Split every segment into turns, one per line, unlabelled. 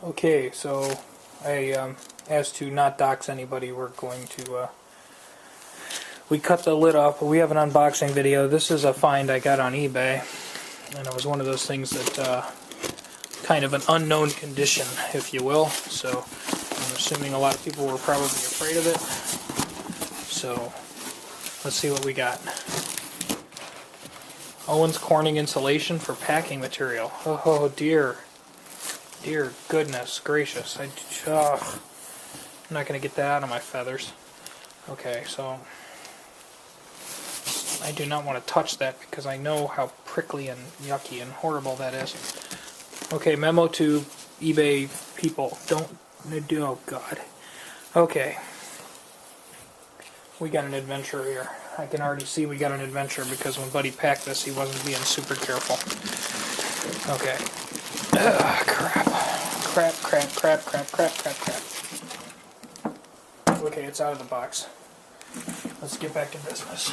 Okay, so as to not dox anybody, we're going to, we cut the lid off, but we have an unboxing video. This is a find I got on eBay, and it was one of those things that, kind of an unknown condition, if you will, so I'm assuming a lot of people were probably afraid of it. So, let's see what we got. Owens Corning insulation for packing material. Oh dear. Dear goodness gracious. I'm not going to get that out of my feathers. Okay, so I do not want to touch that because I know how prickly and yucky and horrible that is. Okay, memo to eBay people. Don't do, oh god. Okay. We got an adventure here. I can already see we got an adventure because when Buddy packed this, he wasn't being super careful. Okay. Crap. Crap. Okay, it's out of the box. Let's get back to business.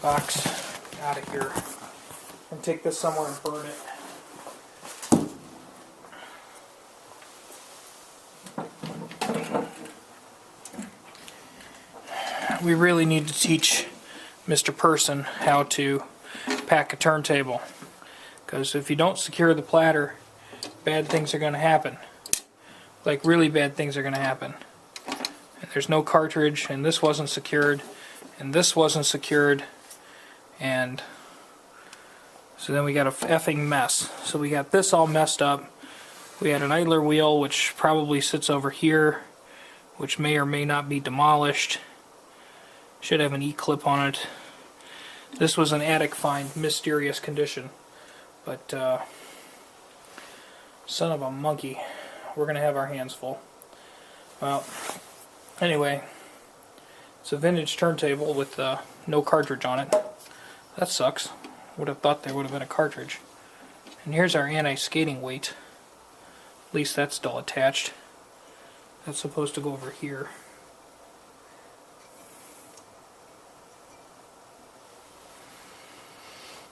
Box out of here. And take this somewhere and burn it. We really need to teach Mr. Person how to pack a turntable, because if you don't secure the platter, bad things are going to happen. Like really bad things are going to happen. And there's no cartridge, and this wasn't secured, and this wasn't secured, and so then we got a effing mess. So we got this all messed up. We had an idler wheel which probably sits over here, which may or may not be demolished. Should have an E-clip on it. This was an attic find, mysterious condition. But, son of a monkey. We're going to have our hands full. Well, anyway. It's a vintage turntable with no cartridge on it. That sucks. Would have thought there would have been a cartridge. And here's our anti-skating weight. At least that's still attached. That's supposed to go over here.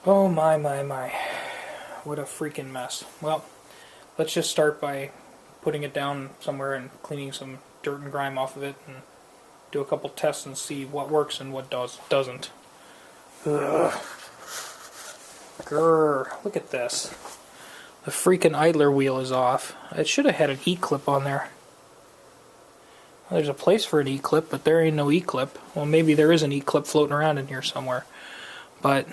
Oh my. What a freaking mess. Well, let's just start by putting it down somewhere and cleaning some dirt and grime off of it and do a couple tests and see what works and what doesn't. Ugh. Grrr. Look at this. The freaking idler wheel is off. It should have had an E-clip on there. Well, there's a place for an E-clip, but there ain't no E-clip. Well, maybe there is an E-clip floating around in here somewhere. But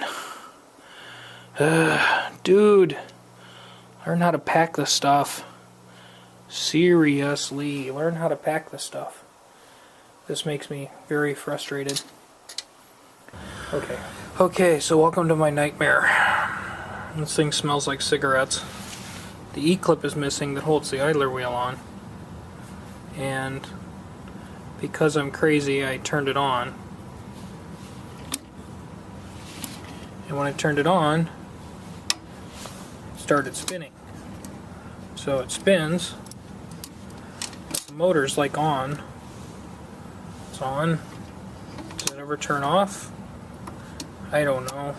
dude, learn how to pack the stuff. Seriously, learn how to pack the stuff. This makes me very frustrated. Okay, so welcome to my nightmare. This thing smells like cigarettes. The E-clip is missing that holds the idler wheel on. And because I'm crazy, I turned it on. And when I turned it on, started spinning. So it spins. The motor's like on. It's on. Does it ever turn off? I don't know.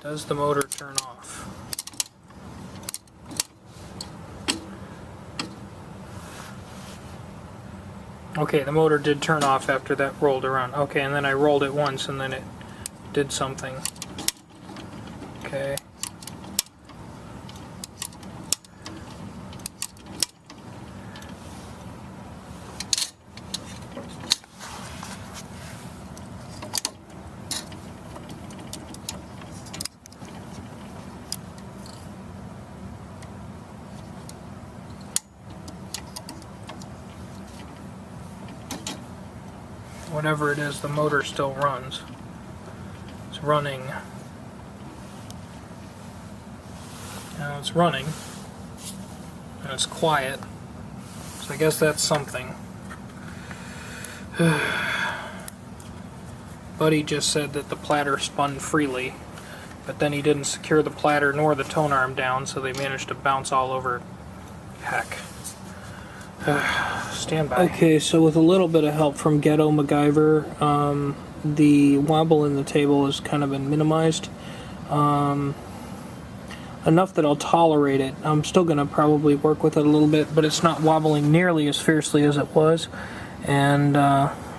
Does the motor turn off? Okay, the motor did turn off after that rolled around. Okay, and then I rolled it once and then it did something. Okay. Whatever it is, the motor still runs. It's running. Now it's running. And it's quiet. So I guess that's something. Buddy just said that the platter spun freely, but then he didn't secure the platter nor the tone arm down, so they managed to bounce all over. Heck. Stand by. Okay, so with a little bit of help from Ghetto MacGyver, the wobble in the table has kind of been minimized. Enough that I'll tolerate it. I'm still going to probably work with it a little bit, but it's not wobbling nearly as fiercely as it was. And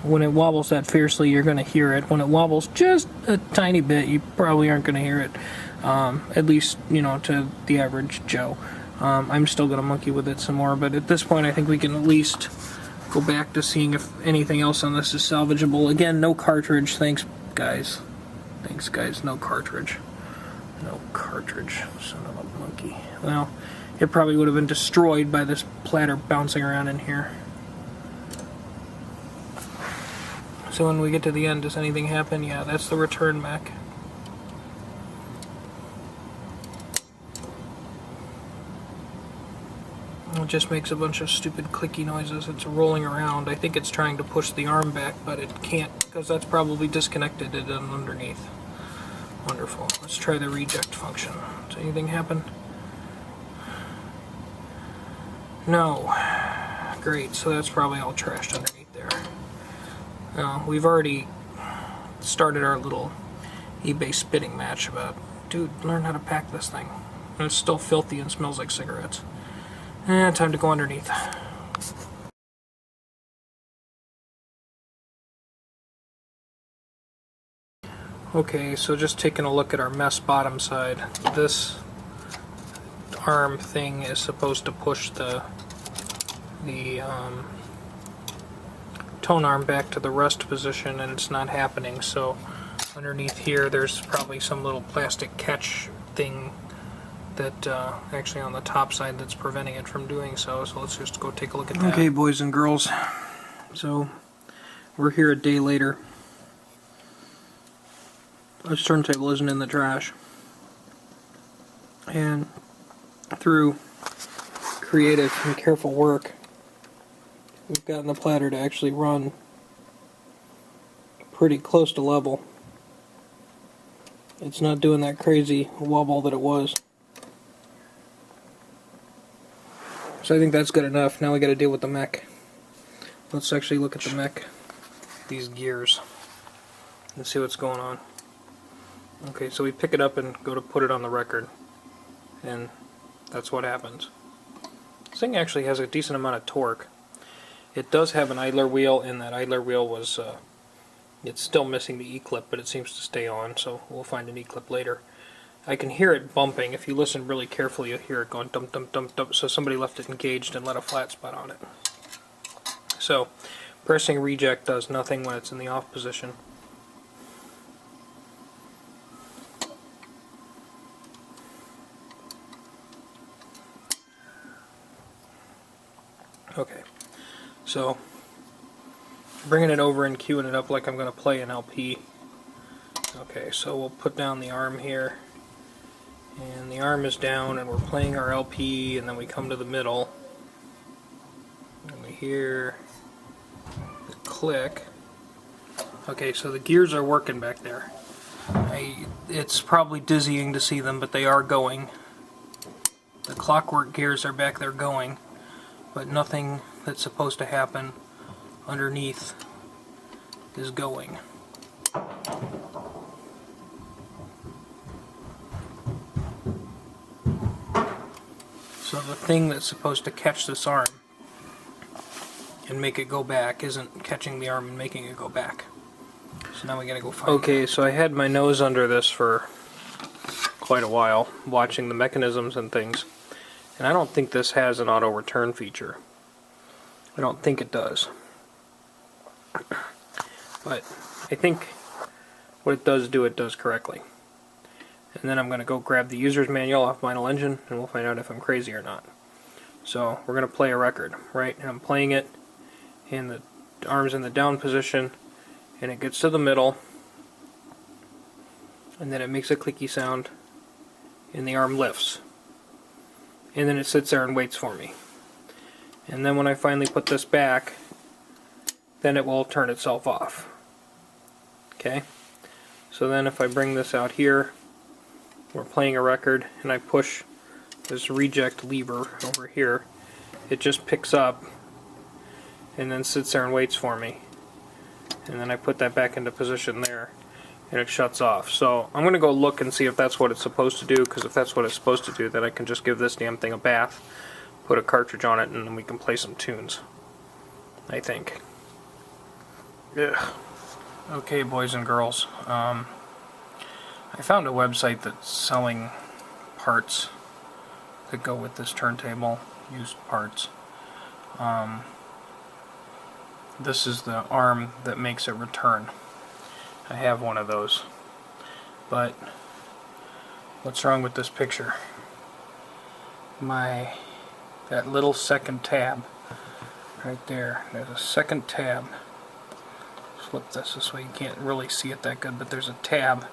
when it wobbles that fiercely, you're going to hear it. When it wobbles just a tiny bit, you probably aren't going to hear it. At least, you know, to the average Joe. I'm still going to monkey with it some more, but at this point I think we can at least go back to seeing if anything else on this is salvageable. Again, no cartridge. Thanks, guys. Thanks, guys. No cartridge. No cartridge. Son of a monkey. Well, it probably would have been destroyed by this platter bouncing around in here. So when we get to the end, does anything happen? Yeah, that's the return mech. It just makes a bunch of stupid clicky noises. It's rolling around. I think it's trying to push the arm back, but it can't, because that's probably disconnected it underneath. Wonderful. Let's try the reject function. Does anything happen? No. Great, so that's probably all trashed underneath there. Now, we've already started our little eBay spitting match about, dude, learn how to pack this thing. And it's still filthy and smells like cigarettes. Time to go underneath. Okay, so just taking a look at our mess bottom side. This arm thing is supposed to push the tone arm back to the rest position, and it's not happening. So underneath here there's probably some little plastic catch thing that actually on the top side that's preventing it from doing so. So let's just go take a look at that. Okay, boys and girls, so we're here a day later. This turntable isn't in the trash, and through creative and careful work we've gotten the platter to actually run pretty close to level. It's not doing that crazy wobble that it was. So I think that's good enough. Now we got to deal with the mech. Let's actually look at the mech, these gears, and see what's going on. Okay, so we pick it up and go to put it on the record, and that's what happens. This thing actually has a decent amount of torque. It does have an idler wheel, and that idler wheel was, it's still missing the E-clip, but it seems to stay on, so we'll find an E-clip later. I can hear it bumping. If you listen really carefully, you'll hear it going dump, dump, dump, dump. So somebody left it engaged and let a flat spot on it. So pressing reject does nothing when it's in the off position. Okay, so bringing it over and queuing it up like I'm going to play an LP. Okay, so we'll put down the arm here, and the arm is down, and we're playing our LP, and then we come to the middle, and we hear the click. Okay, so the gears are working back there. It's probably dizzying to see them, but they are going. The clockwork gears are back there going, but nothing that's supposed to happen underneath is going. So the thing that's supposed to catch this arm and make it go back isn't catching the arm and making it go back. So now we gotta go find it. Okay, so I had my nose under this for quite a while, watching the mechanisms and things. And I don't think this has an auto return feature. I don't think it does. But I think what it does do, it does correctly. And then I'm going to go grab the user's manual off Vinyl Engine, and we'll find out if I'm crazy or not. So we're going to play a record, right? And I'm playing it, and the arm's in the down position, and it gets to the middle, and then it makes a clicky sound, and the arm lifts. And then it sits there and waits for me. And then when I finally put this back, then it will turn itself off. Okay? So then if I bring this out here, we're playing a record, and I push this reject lever over here, it just picks up and then sits there and waits for me. and then I put that back into position there, and it shuts off. So I'm going to go look and see if that's what it's supposed to do, because if that's what it's supposed to do, then I can just give this damn thing a bath, put a cartridge on it, and then we can play some tunes, I think. Ugh. Okay, boys and girls, I found a website that's selling parts that go with this turntable, used parts. This is the arm that makes it return. I have one of those, but what's wrong with this picture? That little second tab right there, there's a second tab. Flip this way, you can't really see it that good, but there's a tab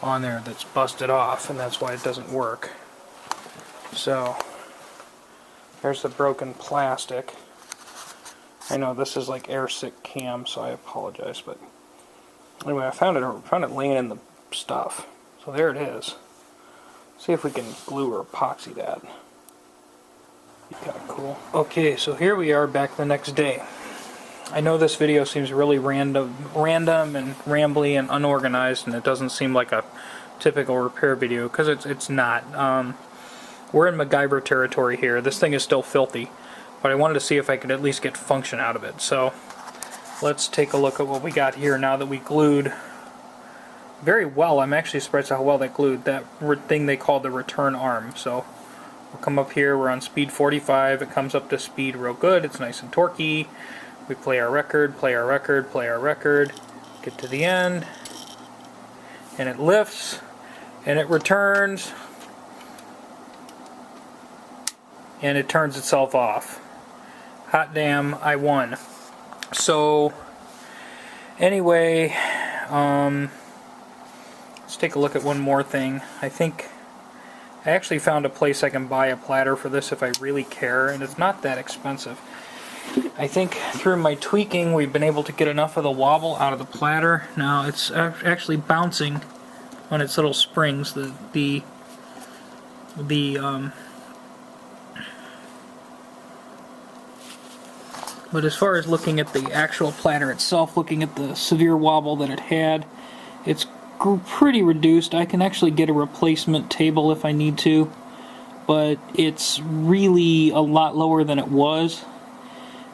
on there that's busted off, and that's why it doesn't work. So there's the broken plastic. I know this is like air sick cam, so I apologize, but anyway, I found it laying in the stuff. So there it is. See if we can glue or epoxy that. Be kind of cool. Okay, so here we are back the next day. I know this video seems really random and rambly and unorganized, and it doesn't seem like a typical repair video, because it's not. We're in MacGyver territory here. This thing is still filthy, but I wanted to see if I could at least get function out of it. So let's take a look at what we got here now that we glued very well. I'm actually surprised at how well that glued, that thing they call the return arm. So we'll come up here, we're on speed 45, it comes up to speed real good, it's nice and torquey. We play our record, play our record, play our record, get to the end, and it lifts, and it returns, and it turns itself off. Hot damn, I won. So, anyway, let's take a look at one more thing. I think I actually found a place I can buy a platter for this if I really care, and it's not that expensive. I think through my tweaking we've been able to get enough of the wobble out of the platter. Now it's actually bouncing on its little springs. But as far as looking at the actual platter itself, looking at the severe wobble that it had, it's pretty reduced. I can actually get a replacement table if I need to, but it's really a lot lower than it was.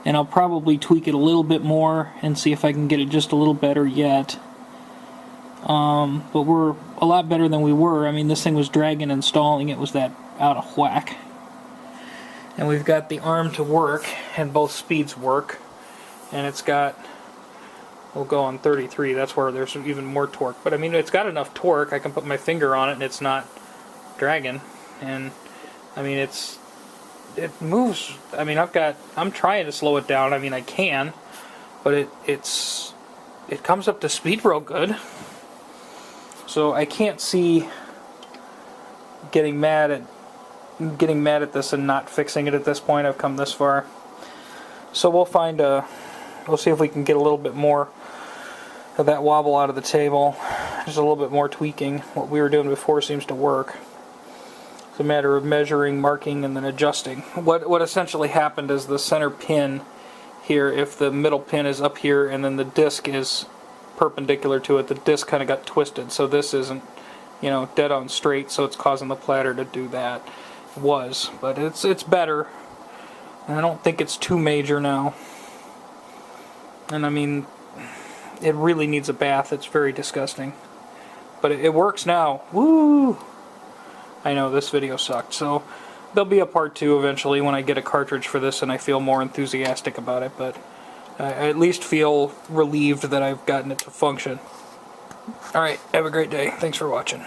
And I'll probably tweak it a little bit more and see if I can get it just a little better yet. But we're a lot better than we were. I mean, this thing was dragging installing. It was that out of whack. And we've got the arm to work, and both speeds work. And it's got, we'll go on 33, that's where there's even more torque. But I mean, it's got enough torque, I can put my finger on it and it's not dragging. And I mean, it moves. I mean, I'm trying to slow it down. I mean, I can, but it comes up to speed real good. So I can't see getting mad at this and not fixing it at this point. I've come this far. So we'll see if we can get a little bit more of that wobble out of the table. Just a little bit more tweaking. What we were doing before seems to work. It's a matter of measuring, marking, and then adjusting. What essentially happened is the center pin here, if the middle pin is up here and then the disc is perpendicular to it, the disc kind of got twisted. So this isn't, dead on straight, so it's causing the platter to do that. It was, but it's better. And I don't think it's too major now. And I mean, it really needs a bath. It's very disgusting. But it works now. Woo! I know this video sucked, so there'll be a part 2 eventually when I get a cartridge for this and I feel more enthusiastic about it, but I at least feel relieved that I've gotten it to function. Alright, have a great day. Thanks for watching.